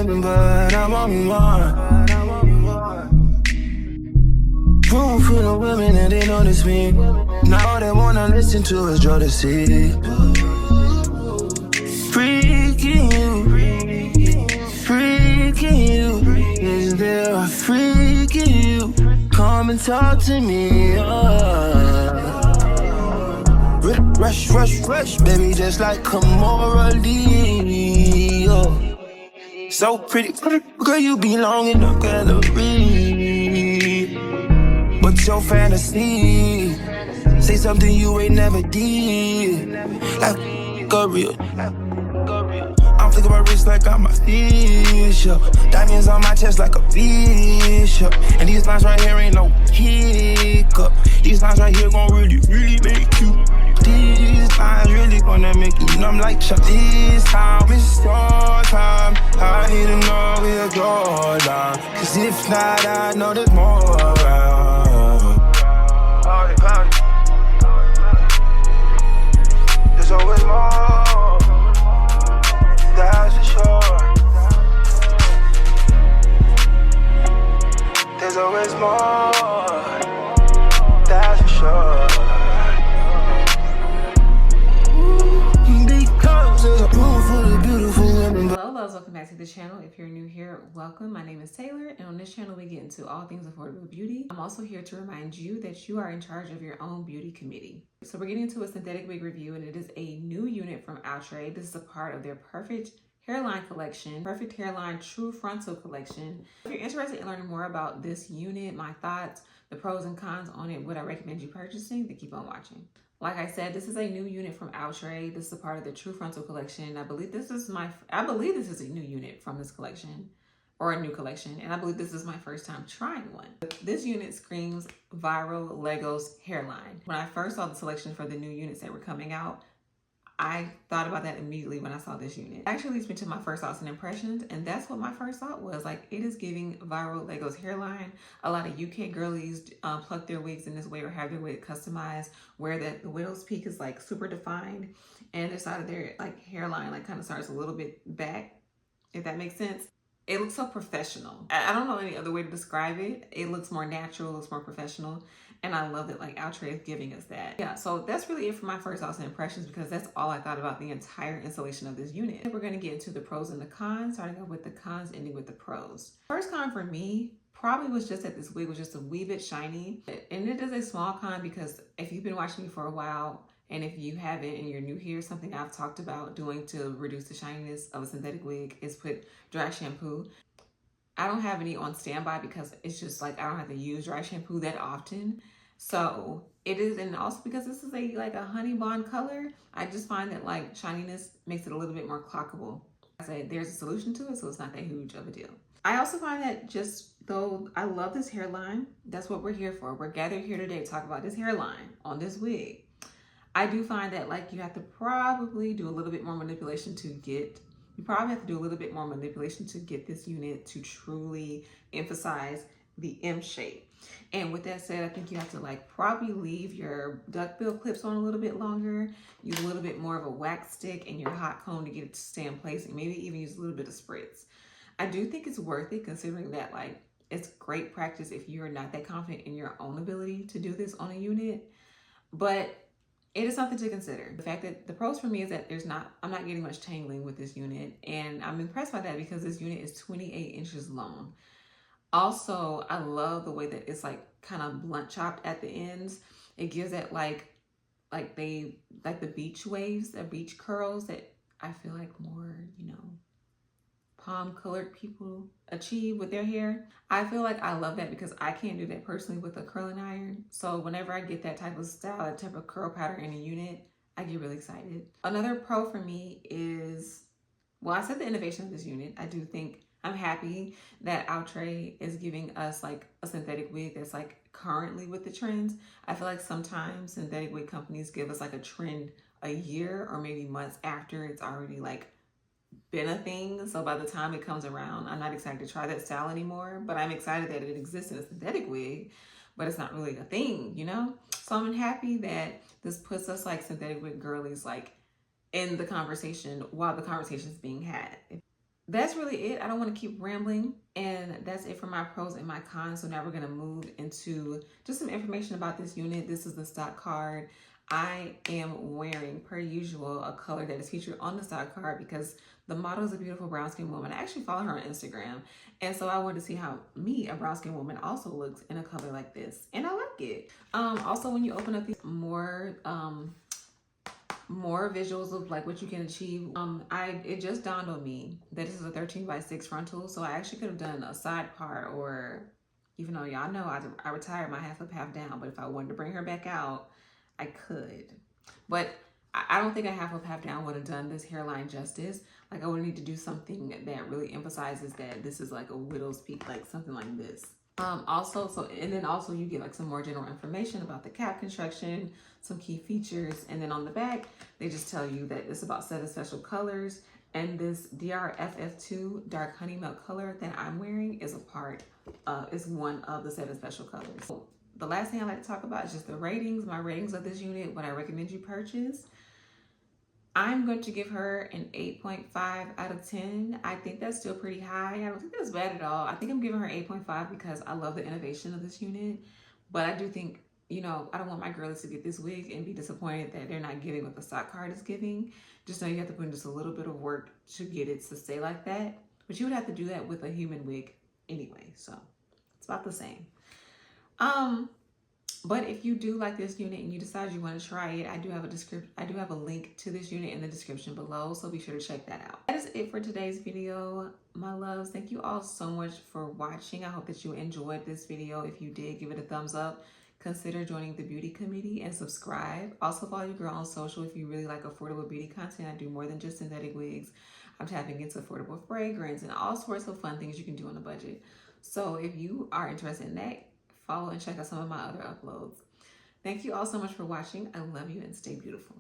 women, but I want me more. Room full of women and they notice me. Now all they wanna listen to is jealousy. Freaking you, freaking you. Is there a freak in you? Come and talk to me. Rush, rush, rush, baby, just like Kamora Lee. So pretty, girl, you belong in the gallery. What's your fantasy? Say something you ain't never did. Like a real. I'm flicking my wrist like I'm a fish, yeah. Diamonds on my chest like a fish, yeah. And these lines right here ain't no hiccup. These lines right here gon' really, really make you. These lines really gonna make you numb like Chuck. This time it's your time. I need to know we're your line. Cause if not, I know there's more around. There's always more. That's for sure. There's always more. That's for sure. Because there's a room full of beautiful women. Hello loves, welcome back to the channel. If you're new here, welcome. My name is Taylor, and on this channel we get into all things affordable beauty. I'm also here to remind you that you are in charge of your own beauty committee. So we're getting into a synthetic wig review, and it is a new unit from Outre. This is a part of their Perfect Hairline collection, Perfect Hairline True Frontal collection. If you're interested in learning more about this unit, my thoughts, the pros and cons on it, what I recommend you purchasing, then keep on watching. Like I said, this is a new unit from Outre. This is a part of the True Frontal collection. I believe this is a new unit from this collection, or a new collection, and I believe this is my first time trying one. This unit screams viral Legos hairline. When I first saw the selection for the new units that were coming out, I thought about that immediately when I saw this unit. It actually leads me to my first thoughts and impressions, and that's what my first thought was. Like, it is giving viral Legos hairline. A lot of UK girlies pluck their wigs in this way or have their wig customized, where the widow's peak is like super defined, and the side of their like hairline like kind of starts a little bit back, if that makes sense. It looks so professional. I don't know any other way to describe it. It looks more natural, looks more professional. And I love that like Outre is giving us that. Yeah, so that's really it for my first thoughts and impressions, because that's all I thought about the entire installation of this unit. We're gonna get into the pros and the cons, starting off with the cons, ending with the pros. First con for me probably was just that this wig was just a wee bit shiny. And it is a small con because if you've been watching me for a while, and if you haven't and you're new here, something I've talked about doing to reduce the shininess of a synthetic wig is put dry shampoo. I don't have any on standby because it's just like I don't have to use dry shampoo that often. So it is, and also because this is like a honey blonde color, I just find that like shininess makes it a little bit more clockable. I say there's a solution to it, so it's not that huge of a deal. I also find that just though I love this hairline, that's what we're here for. We're gathered here today to talk about this hairline on this wig. I do find that like you have to probably do a little bit more manipulation to get this unit to truly emphasize the M shape. And with that said, I think you have to like probably leave your duckbill clips on a little bit longer, use a little bit more of a wax stick and your hot comb to get it to stay in place, and maybe even use a little bit of spritz. I do think it's worth it, considering that like it's great practice if you're not that confident in your own ability to do this on a unit, but it is something to consider. The fact that the pros for me is that I'm not getting much tangling with this unit, and I'm impressed by that because this unit is 28 inches long. Also, I love the way that it's like kind of blunt chopped at the ends. It gives that like the beach waves, the beach curls that I feel like more, palm colored people achieve with their hair. I feel like I love that because I can't do that personally with a curling iron. So whenever I get that type of style, that type of curl pattern in a unit, I get really excited. Another pro for me is, well, I said the innovation of this unit. I do think I'm happy that Outre is giving us like a synthetic wig that's like currently with the trends. I feel like sometimes synthetic wig companies give us like a trend a year or maybe months after it's already like been a thing. So by the time it comes around, I'm not excited to try that style anymore, but I'm excited that it exists in a synthetic wig, but it's not really a thing, So I'm happy that this puts us like synthetic wig girlies like in the conversation while the conversation is being had. that's really it. I don't want to keep rambling, and that's it for my pros and my cons. So now we're going to move into just some information about this unit. This is the stock card. I am wearing, per usual, a color that is featured on the stock card because the model is a beautiful brown skin woman. I actually follow her on Instagram, and so I wanted to see how me, a brown skin woman, also looks in a color like this, and I like it. Also, when you open up these more visuals of like what you can achieve. It just dawned on me that this is a 13x6 frontal, so I actually could have done a side part, or even though y'all know I retired my half up half down, but if I wanted to bring her back out, I could. But I don't think a half up half down would have done this hairline justice. Like I would need to do something that really emphasizes that this is like a widow's peak, like something like this. And then also you get like some more general information about the cap construction, some key features, and then on the back, they just tell you that it's about 7 special colors, and this DRFF2 dark honey milk color that I'm wearing is one of the 7 special colors. So the last thing I like to talk about is just the ratings, my ratings of this unit, what I recommend you purchase. I'm going to give her an 8.5 out of 10. I think that's still pretty high. I don't think that's bad at all. I think I'm giving her 8.5 because I love the innovation of this unit. But I do think, you know, I don't want my girlies to get this wig and be disappointed that they're not getting what the stock card is giving. Just know you have to put in just a little bit of work to get it to stay like that. But you would have to do that with a human wig anyway. So it's about the same. But if you do like this unit and you decide you want to try it, I do have a link to this unit in the description below, so be sure to check that out. That is it for today's video, my loves. Thank you all so much for watching. I hope that you enjoyed this video. If you did, give it a thumbs up. Consider joining the beauty committee and subscribe. Also follow your girl on social if you really like affordable beauty content. I do more than just synthetic wigs. I'm tapping into affordable fragrance and all sorts of fun things you can do on a budget. So if you are interested in that, follow and check out some of my other uploads. Thank you all so much for watching. I love you and stay beautiful.